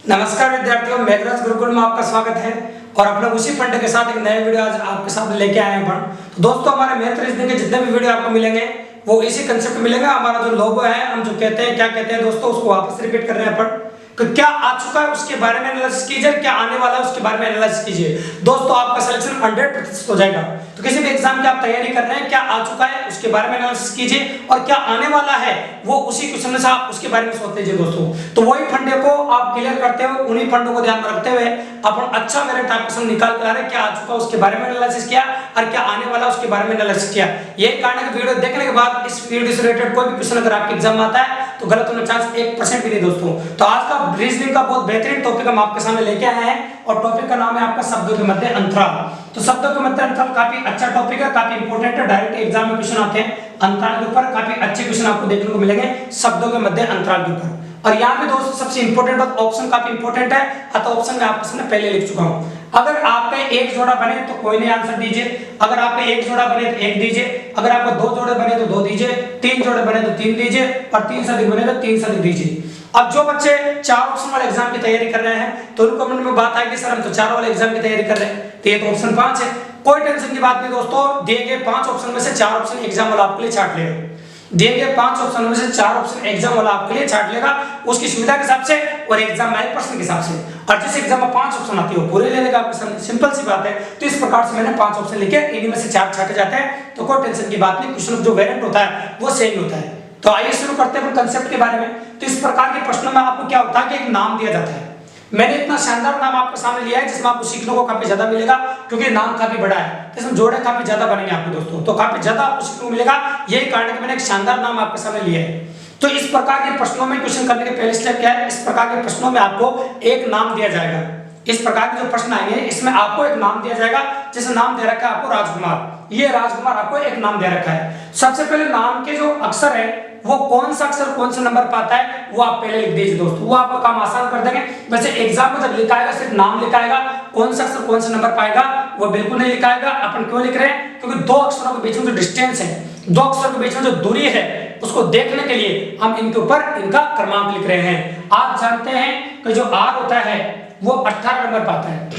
नमस्कार विद्यार्थियों, मेघराज गुरुकुल में आपका स्वागत है। और अपने उसी फंड के साथ एक नया वीडियो आज आपके सामने लेके आए हैं। तो दोस्तों, हमारे मैथ रीजनिंग के जितने भी वीडियो आपको मिलेंगे वो इसी कंसेप्ट मिलेगा। हमारा जो लोगो है, हम जो कहते हैं क्या कहते हैं दोस्तों, उसको वापस रिपीट कर रहे हैं अपन। तो क्या आ चुका है उसके बारे में एनालिसिस कीजिए, क्या आने वाला है उसके बारे में एनालिसिस कीजिए। दोस्तों, आपका सिलेक्शन 100% हो जाएगा। तो किसी भी एग्जाम की आप तैयारी कर रहे हैं, क्या आ चुका है उसके बारे में एनालिसिस कीजिए, और क्या आने वाला है वो उसी क्वेश्चन से आप उसके बारे में सोच लीजिए दोस्तों। तो वही फंडे को आप क्लियर करते हो, उन्हीं फंडों को ध्यान में रखते हुए अपन अच्छा मेरिट आपके सामने निकाल कर आ रहे हैं। क्या आ चुका उसके बारे में एनालिसिस किया और क्या आने वाला उसके बारे में एनालिसिस किया। यही कारण है कि वीडियो देखने के बाद इस वीडियो से रिलेटेड कोई भी क्वेश्चन अगर आपके एग्जाम में आता है तो गलत होने का चांस 1% भी नहीं दोस्तों। तो आज का रीजनिंग का बहुत बेहतरीन टॉपिक हम आपके सामने लेके आए हैं, और टॉपिक का नाम है आपका शब्दों के मध्य अंतराल। तो शब्दों के मध्य अंतराल काफी अच्छा टॉपिक है, काफी इंपॉर्टेंट है। डायरेक्ट एग्जाम में क्वेश्चन आते हैं अंतराल के ऊपर, काफी अच्छे क्वेश्चन आपको देखने को मिलेंगे शब्दों के मध्य अंतराल के ऊपर। और यहाँ पे दोस्तों सबसे इंपॉर्टेंट बात, ऑप्शन काफी इंपॉर्टेंट है। अतः ऑप्शन में आपके सामने पहले लिख चुका हूँ। अगर आपका एक जोड़ा बने तो कोई नहीं आंसर दीजिए, अगर आपका एक जोड़ा बने तो एक दीजिए, अगर आपका दो जोड़े बने तो दो दीजिए, तीन जोड़े बने तो तीन दीजिए, और तीन से अधिक बने तो तीन से अधिक दीजिए। अब जो बच्चे चार ऑप्शन वाले एग्जाम की तैयारी कर रहे हैं तो उनको कमेंट में बात आएगी, सर हम तो चार वाले एग्जाम की तैयारी कर रहे हैं, तो ये तो ऑप्शन 5 है। कोई टेंशन की बात नहीं दोस्तों, दिए गए 5 ऑप्शन में से 4 ऑप्शन एग्जाम वाला आपके लिए छांट लेगा। दिए गए 5 ऑप्शन में से 4 ऑप्शन एग्जाम वाला आपके लिए छांट लेगा, उसकी सुविधा के हिसाब से और एग्जाम में पर्सन के हिसाब से। और जिस एग्जाम में 5 ऑप्शन आती है वो पूरे ले लेगा आपके सामने, सिंपल सी बात है। तो इस प्रकार से मैंने 5 ऑप्शन लिखे, इन्हीं में से 4 छांटे जाते हैं, तो कोई टेंशन की बात नहीं। क्वेश्चन जो वेरिएंट होता है वो सेम होता है। तो आइए शुरू करते हैं कंसेप्ट के बारे में। तो इस प्रकार के प्रश्नों में आपको क्या होता है कि एक नाम दिया जाता है। मैंने इतना शानदार नाम आपके सामने लिया है जिसमें आपको सीखने को काफी ज्यादा मिलेगा, क्योंकि नाम काफी बड़ा है, इसमें जोड़े काफी ज्यादा बनेंगे आपको दोस्तों, तो काफी ज्यादा आपको सीखने को मिलेगा। यही कारण है कि मैंने एक शानदार नाम आपके सामने लिया है। तो इस प्रकार के प्रश्नों में क्वेश्चन करने के पहले स्टेप क्या है, इस प्रकार के प्रश्नों में आपको एक नाम दिया जाएगा। इस प्रकार के जो प्रश्न आएंगे इसमें आपको एक नाम दिया जाएगा। जैसे नाम दे रखा है आपको राजकुमार, ये राजकुमार आपको एक नाम दे रखा है। सबसे पहले नाम के जो अक्षर है वो कौन सा अक्षर कौन सा नंबर पाता है वो आप पहले लिख दीजिए दोस्तों, वो आपका काम आसान कर देंगे। वैसे एग्जाम में जब लिखाएगा सिर्फ नाम लिखाएगा, कौन सा अक्षर कौन सा नंबर पाएगा वो बिल्कुल नहीं लिखाएगा। अपन क्यों लिख रहे हैं, क्योंकि दो अक्षरों के बीच में जो डिस्टेंस है, दो अक्षरों के बीच में जो दूरी है, उसको देखने के लिए हम इनके ऊपर इनका क्रमांक लिख रहे हैं। आप जानते हैं कि जो आर होता है वो 18 नंबर पाता है।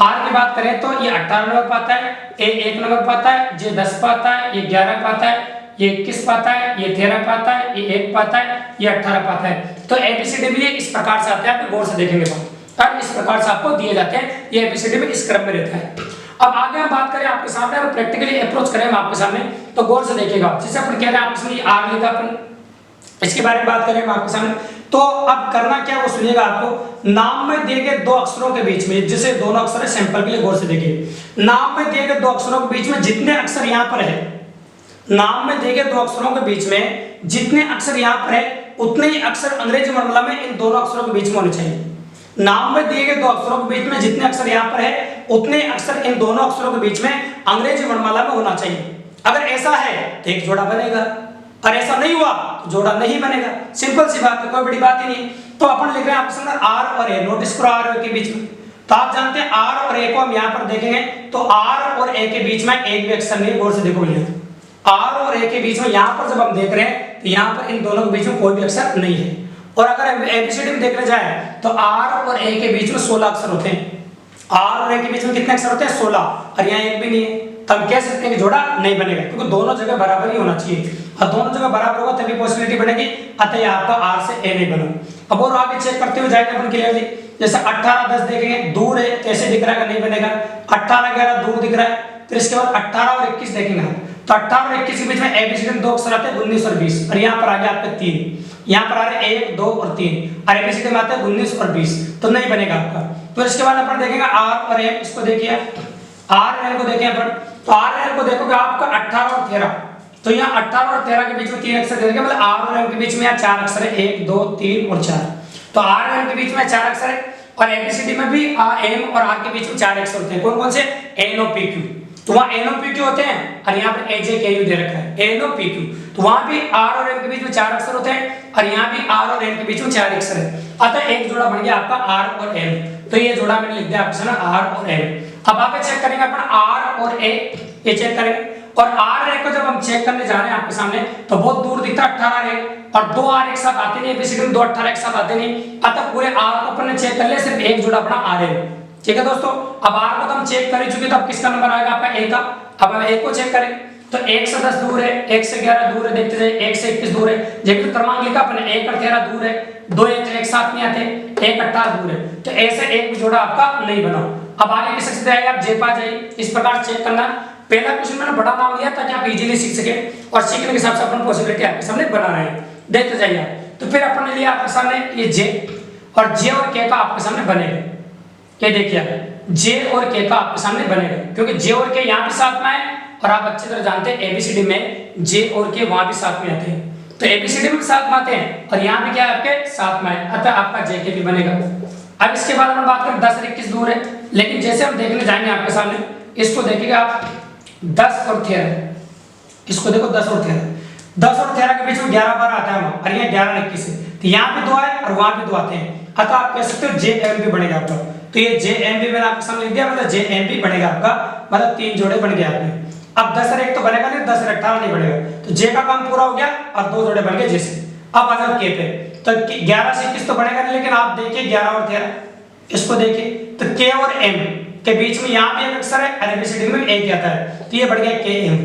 आर की बात करें तो ये 18 नंबर पाता है, ए 1 नंबर पाता है, जे 10 पाता है, ये 11 पाता है, ये 21 पाता है, ये 13 पाता है, ये 1 पाता है, ये 18 पाता है। तो एबीसीडी में ये इस प्रकार से आते हैं, आप गौर से देखेंगे तो इस प्रकार से आपको दिए जाते हैं। ये एबीसीडी में इस क्रम में रहता है। अब आगे हम बात करें आपके सामने और प्रैक्टिकली अप्रोच करें हम आपके सामने, तो गौर से देखिएगा। जैसे अपन कह रहे हैं आपके सामने आर लिखा, अपन इसके बारे में बात करें हम आपके सामने। तो अब करना क्या वो सुनिएगा। आपको नाम में दिए गए दो अक्षरों के बीच में, जैसे दोनों अक्षर है, सैंपल के लिए गौर से देखिए। नाम में दिए गए दो अक्षरों के बीच में जितने अक्षर यहाँ पर है, नाम में दिए गए दो अक्षरों के बीच में जितने अक्षर यहाँ पर है उतने ही अक्षर अंग्रेजी वर्णमाला में इन दोनों अक्षरों के बीच में होने चाहिए। नाम में दिए गए दो अक्षरों के बीच में जितने अक्षर यहाँ पर है उतने अक्षर इन दोनों अक्षरों के बीच में अंग्रेजी वर्णमाला में होना चाहिए। अगर ऐसा है तो एक जोड़ा बनेगा, और ऐसा नहीं हुआ तो जोड़ा नहीं बनेगा। सिंपल सी बात है, कोई बड़ी बात ही नहीं। तो अपन लिख रहे हैं आपके सामने आर और ए, नोटिस करो आर और ए के बीच में। तो आप जानते हैं आर और ए को हम यहाँ पर देखेंगे तो आर और ए के बीच में एक भी अक्षर नहीं। गौर से देखो भैया, आर और ए के बीच में यहाँ पर जब हम देख रहे हैं तो यहाँ पर इन दोनों के बीच में कोई भी अक्षर नहीं है। और अगर एबीसीडी में देखने जाए तो आर और ए के बीच में 16 अक्षर होते हैं। आर और ए के बीच में कितने अक्षर होते हैं, 16, और यहाँ एक भी नहीं है। तो हम कह सकते हैं कि जोड़ा नहीं बनेगा, क्योंकि दोनों जगह बराबर ही होना चाहिए, और दोनों जगह बराबर होगा तभी पॉसिबिलिटी बनेगी। अतः यहाँ आपका आर से ए नहीं बना। अब और आगे चेक करते हुए जाएंगे अपन क्लियरली। जैसे 18 10 देखेंगे, दूर है तो ऐसे दिख रहा है, नहीं बनेगा। 18 11 दूर दिख रहा है। फिर इसके बाद 18 और 21 देखेंगे हम, तो 18 और 21 के बीच में एबीसीडी में दो अक्षर आते हैं 19 और 20, और यहाँ पर आ गया आपके 3, यहाँ पर आ रहे 1 2 और 3, और एबीसीडी में आते हैं 19 और 20, तो नहीं बनेगा आपका। तो इसके बाद अपन देखेंगे आर और एम, इसको देखिए आर और एम को देखें अपन, तो आर और एम को देखोगे आपका 18 और 13, तो यहाँ 18 और 13 के बीच में 3 अक्षर देखेंगे, मतलब आर और एम के बीच में यहाँ 4 अक्षर है, 1 2 3 और 4। तो आर और एम के बीच में 4 अक्षर है, और एबीसीडी में भी एम और आर के बीच में 4 अक्षर होते हैं। कौन कौन से, एन ओ पी क्यू, तो वहां एन ओ पी क्यू होते हैं, और यहाँ पर एजे के यू दे रखा है, एन ओ पी क्यू। तो वहां भी आर और एम के बीच में 4 अक्षर होते हैं, और यहाँ भी आर और एम के बीच में 4 अक्षर है। अतः एक जोड़ा बन गया आपका आर और एम। तो ये जोड़ा मैंने लिख दिया आपके सामने आर और एम। अब आगे चेक करेंगे अपन आर और ए, ये चेक करेंगे। और आर रे को जब हम चेक करने जा रहे हैं आपके सामने तो बहुत दूर दिखता है 18 रे, और दो आर एक साथ आते नहीं, एबीसीडी में दो 18 एक साथ आते नहीं, अतः पूरे आर को अपन ने चेक कर लिया, सिर्फ एक जुड़ा अपना आर है। ठीक है दोस्तों, अब आर को तो हम चेक कर ही चुके, तो अब किसका नंबर आएगा आपका ए का। अब हम ए को चेक करें तो 1 से 10 दूर है, 1 से 11 दूर है, देखते जाइए 1 से 21 दूर है, जबकि क्रमांक लिखा अपने 1 और 13 दूर है, दो एक साथ नहीं आते, 1 18 दूर है, तो ऐसे एक भी जोड़ा आपका नहीं बना। अब आगे किस सकते हैं आप जे पा जाइए, इस प्रकार चेक करना। पहला क्वेश्चन मैंने बड़ा नाम लिया ताकि आप इजीली सीख सके, और सीखने के हिसाब से अपन पॉसिबिलिटी आपके सामने बना रहे हैं, देखते जाइए। तो फिर अपन ने लिया आपके सामने ये जे, और जे और के का आपके सामने बनेगा, ये देखिए जे और के का आपके सामने बनेगा, क्योंकि जे और के यहाँ भी साथ में है, और आप अच्छी तरह जानते हैं एबीसीडी में जे और के वहां भी साथ में आते हैं, तो एबीसीडी में भी साथ में आते हैं, और यहाँ भी क्या है आपके साथ में है, अतः आपका जे के भी बनेगा। अब इसके बाद हम बात करें 10 और 21 दूर है, लेकिन जैसे हम देखने जाएंगे आपके सामने, इसको देखिएगा आप 10 और 13, इसको देखो 10 और 13, 10 और 13 के बीच में 11 12 आता है वहां, और ये 11 और 21 है, तो यहाँ भी दो है और वहां भी दो आते हैं, अतः आप कह सकते हो जे एम भी बनेगा आपका। तो ये जे एम भी मैंने आपके सामने लिख दिया, मतलब जे एम भी बनेगा आपका, मतलब 3 जोड़े बन गए आपके। अब 10 और 1 तो बनेगा नहीं, 10 और 18 नहीं बनेगा, तो जे का काम पूरा हो गया और 2 जोड़े बन गए जैसे। अब आ जाओ के पे, तो 11 से 21 तो बनेगा नहीं, लेकिन आप देखिए 11 और 13, इसको देखिए तो के और एम के बीच में यहाँ भी एक अक्षर है, और एबीसीडी में एक आता है, तो ये बढ़ गया के एम।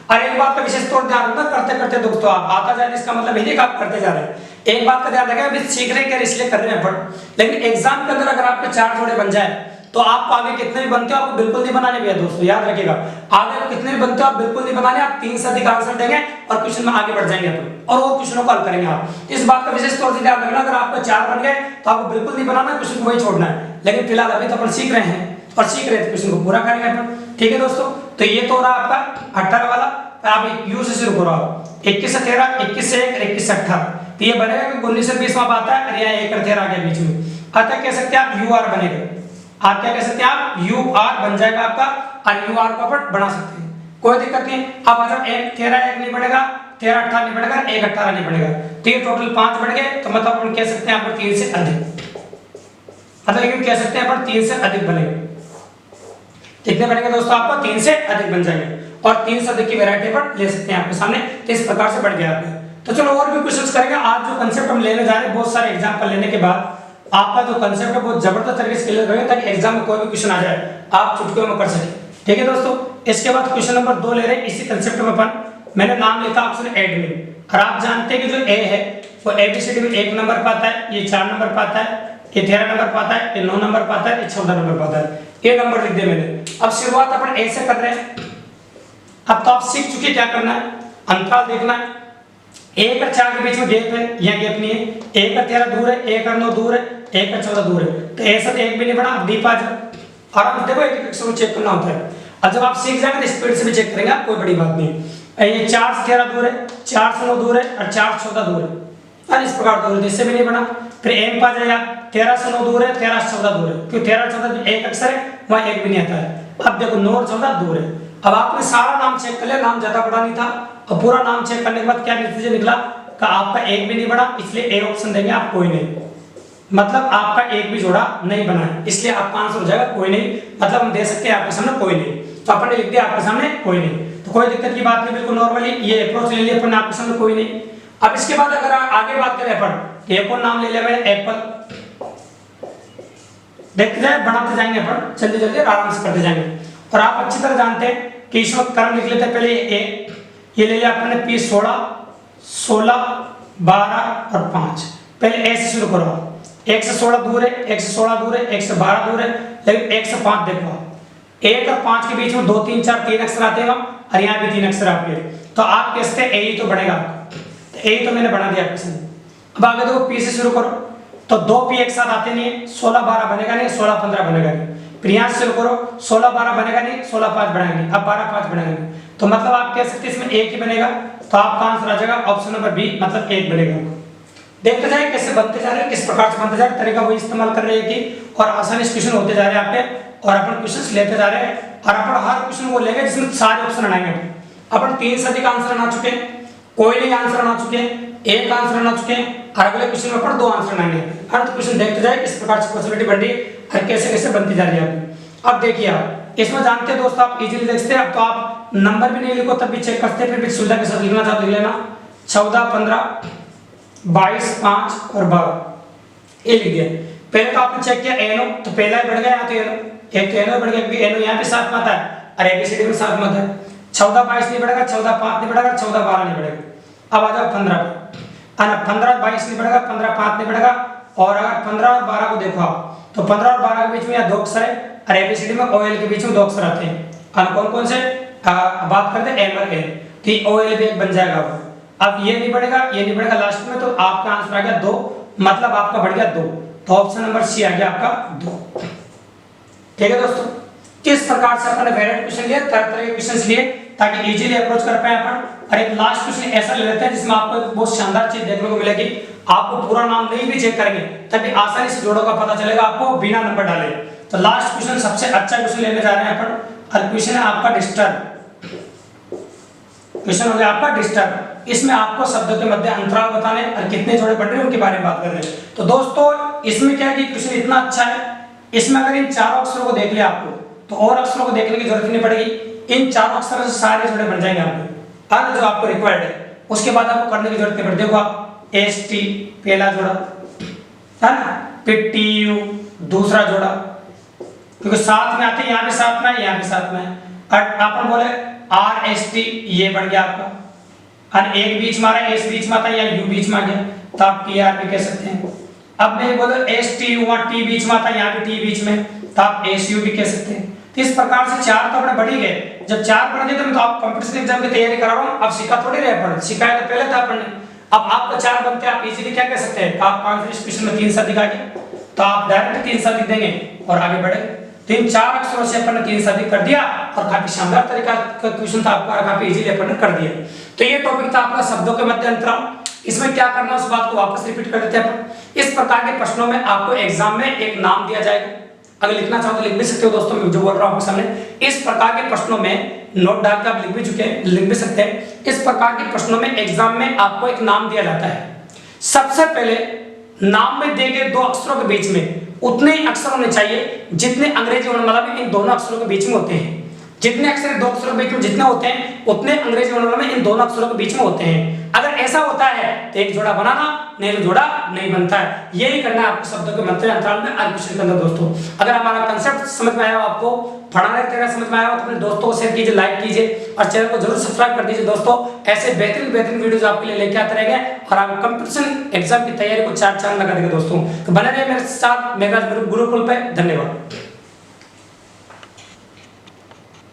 और एक बात का विशेष तौर ध्यान रखना, करते करते दोस्तों आप आता जाए, इसका मतलब ये नहीं कि आप करते जा रहे हैं। एक बात का ध्यान रखें, अभी सीख रहे हैं इसलिए कर रहे हैं, लेकिन एग्जाम के अंदर अगर आपके 4 जोड़े बन जाए तो आपको आगे कितने भी बनते हो आपको बिल्कुल नहीं बनाने भैया दोस्तों, याद रखिएगा। आगे कितने भी बनते हो आप बिल्कुल नहीं बनाने, आप 3 से अधिक आंसर देंगे और क्वेश्चन में आगे बढ़ जाएंगे अपन, और वो क्वेश्चनों को हल करेंगे आप। इस बात का विशेष तौर से ध्यान रखना, अगर आपका 4 बन गए तो आपको बिल्कुल नहीं बनाना, क्वेश्चन को वही छोड़ना है। लेकिन फिलहाल अभी तो अपन सीख रहे हैं, और सीख रहे थे क्वेश्चन को पूरा करेंगे अपन। ठीक है दोस्तों, तो ये तो रहा आपका 18 वाला, आप यू से शुरू करो, आप 21 से 13, 21 से 1, 21 से 18, तो ये बनेगा कि 19 से 20 वहां आता है, और यहाँ 1 और 13 आ गया बीच में, अतः कह सकते हैं आप यू आर बनेगा। आप क्या कह सकते हैं, आप यू आर बन जाएगा आपका, और यू आर को अपन बना सकते हैं, कोई दिक्कत नहीं। अब अगर 13 1 नहीं बढ़ेगा, 13 18 नहीं बढ़ेगा, 1 18 नहीं बढ़ेगा, तो ये टोटल 5 बढ़ गए, तो मतलब अपन कह सकते हैं यहाँ पर 3 से अधिक, मतलब ये कह सकते हैं अपन 3 से अधिक बनेगा। कितने बनेंगे दोस्तों, आपको 3 से अधिक बन जाएंगे, और 3 से अधिक की वैरायटी पर ले सकते हैं आपके सामने, तो इस प्रकार से बढ़ गया आपका। तो चलो और भी क्वेश्चंस करेंगे। आज जो कंसेप्ट हम लेने जा रहे हैं, बहुत सारे एग्जांपल लेने के बाद आपका जो कंसेप्ट है बहुत जबरदस्त तरीके से क्लियर करेंगे, ताकि एग्जाम में कोई भी क्वेश्चन आ जाए आप चुटकियों में कर सके। ठीक है दोस्तों, इसके बाद क्वेश्चन नंबर 2 ले रहे हैं इसी कंसेप्ट में अपन, मैंने नाम लिखा ऑप्शन एडमिन, और आप जानते हैं कि जो ए है वो एबीसीडी में 1 नंबर पाता है, ये 4 नंबर पाता है, ये 13 नंबर पाता है, ये 9 नंबर पाता है, ये 14 नंबर पाता है, ये नंबर लिख दिए मैंने। अब शुरुआत अपन ए से कर रहे हैं। अब तो आप सीख चुके क्या करना है, अंतराल देखना है, 1 और 4 के बीच में गैप है, यहाँ गैप नहीं है, 1 और 13 दूर है, 1 और 9 दूर है, 1 और 14 दूर है, तो ऐसा तो एक भी नहीं बना। अब डीप आ जाओ, और आप देखो एक एक अक्षर चेक करना होता है, और जब आप सीख जाएंगे तो स्पीड से भी चेक करेंगे आप, कोई बड़ी बात नहीं। ये 4 से 13 दूर है, 4 से 9 दूर है, और 4 से 14 दूर है, और इस प्रकार दूर है, इससे भी नहीं बना। फिर एम पा जाएगा, 13 से 9 दूर है, 13 से 14 दूर है, क्योंकि 13 और 14 एक अक्षर है, वहाँ एक भी नहीं आता है। अब देखो 9 और 14 दूर है। अब आपने सारा नाम चेक कर लिया, नाम ज्यादा बड़ा नहीं था, और पूरा नाम चेक करने के बाद क्या नतीजा निकला कि आपका एक भी नहीं बना, इसलिए ए ऑप्शन देंगे आप, कोई नहीं, मतलब आपका एक भी जोड़ा नहीं बना है, इसलिए आपका आंसर हो जाएगा कोई नहीं, मतलब हम दे सकते हैं आपके सामने कोई नहीं, तो अपन ने लिख दिया आपके सामने कोई नहीं, तो कोई दिक्कत की बात नहीं, बिल्कुल नॉर्मली ये अप्रोच ले लिया अपन ने आपके सामने कोई नहीं। अब इसके बाद अगर आगे बात करें अपन, एक और नाम ले लिया मैंने एप्पल, देखते जाए बढ़ाते जाएंगे अपन, जल्दी जल्दी आराम से करते जाएंगे, और आप अच्छी तरह जानते हैं कि इस वक्त क्रम लिख लेते हैं। पहले ये ले लिया अपन ने पी 16 16 12 और 5, पहले ए से शुरू करो, 1 से 16 दूर है, 1 से 16 दूर है, 1 से 12 दूर है, लेकिन 1 से 5 देखो, 1 और 5 के बीच में 2 3 4 3 अक्षर आते हैं, और यहाँ भी 3 अक्षर आपके, तो आप कहते हैं ए तो बढ़ेगा, तो ए तो मैंने बना दिया आपके सामने। अब आगे देखो पी से शुरू करो, तो 2 पी एक साथ आते नहीं है, 16 12 बनेगा नहीं, 16 15 बनेगा नहीं, फिर यहाँ से शुरू करो, 16 12 बनेगा नहीं, 16 5 बनेगा नहीं, अब 12 5 बनेगा नहीं, तो मतलब आप कह सकते हैं इसमें एक ही बनेगा, तो आपका आंसर आ जाएगा ऑप्शन नंबर बी, मतलब एक बनेगा। देखते जाए कैसे बनते जा रहे हैं, किस प्रकार से बनते जा रहे हैं, तरीका वही इस्तेमाल कर रहे हैं कि, और आसानी से क्वेश्चन होते जा रहे हैं आपके, और अपन क्वेश्चन लेते जा रहे हैं, और अपन हर क्वेश्चन को लेंगे जिसमें सारे ऑप्शन आएंगे। अपन 3 से अधिक आंसर आना चुके हैं, कोई नहीं आंसर आना चुके हैं, एक आंसर आना चुके हैं, और अगले क्वेश्चन में अपन 2 आंसर आएंगे। हर क्वेश्चन देखते जाए किस प्रकार से पॉसिबिलिटी बढ़ रही है और कैसे कैसे बनती जा रही है। अब देखिए आप इसमें जानते हैं दोस्तों, आप इजीली देख सकते हैं। अब तो आप नंबर भी नहीं लिखो तब भी चेक करते हैं, फिर भी सुविधा के साथ लिखना चाहो लिख लेना। 14, 15, 22, 5 और 12 ये लिख दिया। पहले तो आपने चेक किया एनो, तो पहला ही बढ़ गया यहाँ तो एनो, एक तो एनो बढ़ गया क्योंकि एनो यहाँ पे साथ में आता है और एबीसीडी में साथ में आता है। 14, 22 नहीं बढ़ेगा, 14, 5 नहीं बढ़ेगा, 14, 12 नहीं बढ़ेगा। अब आ जाओ 15 पे, 15, 22 नहीं बढ़ेगा, 15, 5 नहीं बढ़ेगा। और अगर 15 और 12 को देखो आप, तो 15 और 12 के बीच में यहाँ 2 अक्षर है और एबीसीडी में ओएल के बीच में 2 अक्षर आते हैं। और कौन कौन से बात करते हैं, एम और एल, तो ओएल भी एक बन जाएगा। अब ये नहीं बढ़ेगा, ये नहीं बढ़ेगा लास्ट में, तो आपका आंसर आ गया 2, मतलब आपका बढ़ गया 2। तो ऑप्शन नंबर सी आ गया आपका 2। ठीक है दोस्तों, किस प्रकार से अपने वेरिएंट क्वेश्चन लिए, तरह तरह के क्वेश्चंस लिए ताकि इजीली अप्रोच कर पाए अपन। और एक लास्ट क्वेश्चन ऐसा ले लेते हैं जिसमें आपको एक बहुत शानदार चीज देखने को मिलेगी। आपको पूरा नाम नहीं भी चेक करेंगे तभी आसानी से जोड़ों का पता चलेगा आपको बिना नंबर डाले। तो लास्ट क्वेश्चन सबसे अच्छा क्वेश्चन लेने जा रहे हैं अपन, और क्वेश्चन है आपका डिस्टर्ब। क्वेश्चन हो गया आपका डिस्टर्ब। इसमें आपको शब्दों के मध्य अंतराल बताने और कितने जोड़े बढ़ रहे हैं उनके बारे में बात कर रहे हैं। तो दोस्तों इसमें क्या है कि क्वेश्चन इतना अच्छा है, इसमें अगर इन चारों अक्षरों को देख लिया आपको तो और अक्षरों को देखने की जरूरत नहीं पड़ेगी। इन चारों अक्षरों से सारे जोड़े बन जाएंगे आपको, और जो आपको रिक्वायर्ड है उसके बाद आपको करने की जरूरत नहीं पड़ती। देखो आप एस टी पहला जोड़ा है ना, फिर टी यू दूसरा जोड़ा, क्योंकि साथ में आते हैं, यहाँ पे साथ में है, यहाँ पे साथ में है। और अपन बोले आर एस टी ये बढ़ गया आपका, और एक बीच में आ रहा है, एस बीच में आता है या यू बीच में आ गया तो आप टी आर भी कह सकते हैं। अब मैं बोलो एस टी यू, वहाँ टी बीच में आता है, यहाँ पे टी बीच में तो आप एस यू भी कह सकते हैं। तो इस प्रकार से चार तो अपने बढ़ ही गए। जब चार बढ़ गए तो आप कंपटीशन एग्जाम की तैयारी करा रहा हूँ, अब सिक्का थोड़ी रहे पढ़, सिखाया तो पहले था अपन। अब आपका चार बनते हैं, आप इजीली क्या कह सकते हैं, आप कॉन्फिडेंस क्वेश्चन में 3 शब्द दिखाएंगे तो आप डायरेक्ट 3 शब्द देंगे और आगे बढ़े। तो इन 4 अक्षरों से अपन ने 3 शब्द कर दिया और काफी शानदार तरीका का क्वेश्चन था आपका, काफी इजीली अपन ने कर दिया। तो ये टॉपिक था आपका शब्दों के मध्य अंतराल। इसमें क्या करना है उस बात को वापस रिपीट कर देते हैं अपन। इस प्रकार के प्रश्नों में आपको एग्जाम में एक नाम दिया जाएगा, अगर लिखना चाहो तो लिख भी सकते हो दोस्तों, मैं जो बोल रहा हूं आपके सामने। इस प्रकार के प्रश्नों में नोट डाल के आप लिख भी चुके हैं, लिख भी सकते हैं। इस प्रकार के प्रश्नों में एग्जाम में आपको एक नाम दिया जाता है। सबसे पहले नाम में दिए गए 2 अक्षरों के बीच में उतने ही अक्षर होने चाहिए जितने अंग्रेजी वर्णमाला में इन दोनों अक्षरों के बीच में होते हैं। जितने अक्षर 2 अक्षरों के बीच में जितने होते हैं उतने अंग्रेजी वर्णमाला में इन दोनों अक्षरों के बीच में होते हैं। अगर ऐसा होता है तो एक जोड़ा बनाना, नहीं तो जोड़ा नहीं बनता है। यही करना है आपको शब्दों के मध्य अंतराल में आज क्वेश्चन के अंदर दोस्तों। अगर हमारा कंसेप्ट समझ में आया हो, आपको पढ़ाने की तरह समझ में आया हो तो अपने दोस्तों को शेयर कीजिए, लाइक कीजिए और चैनल को जरूर सब्सक्राइब कर दीजिए दोस्तों। ऐसे बेहतरीन वीडियोस आपके लिए लेके आते रहेंगे और आप कंपटीशन एग्जाम की तैयारी को चार चांद लगा देंगे दोस्तों। तो बने रहिए मेरे साथ मेघराज गुरुकुल पे। धन्यवाद।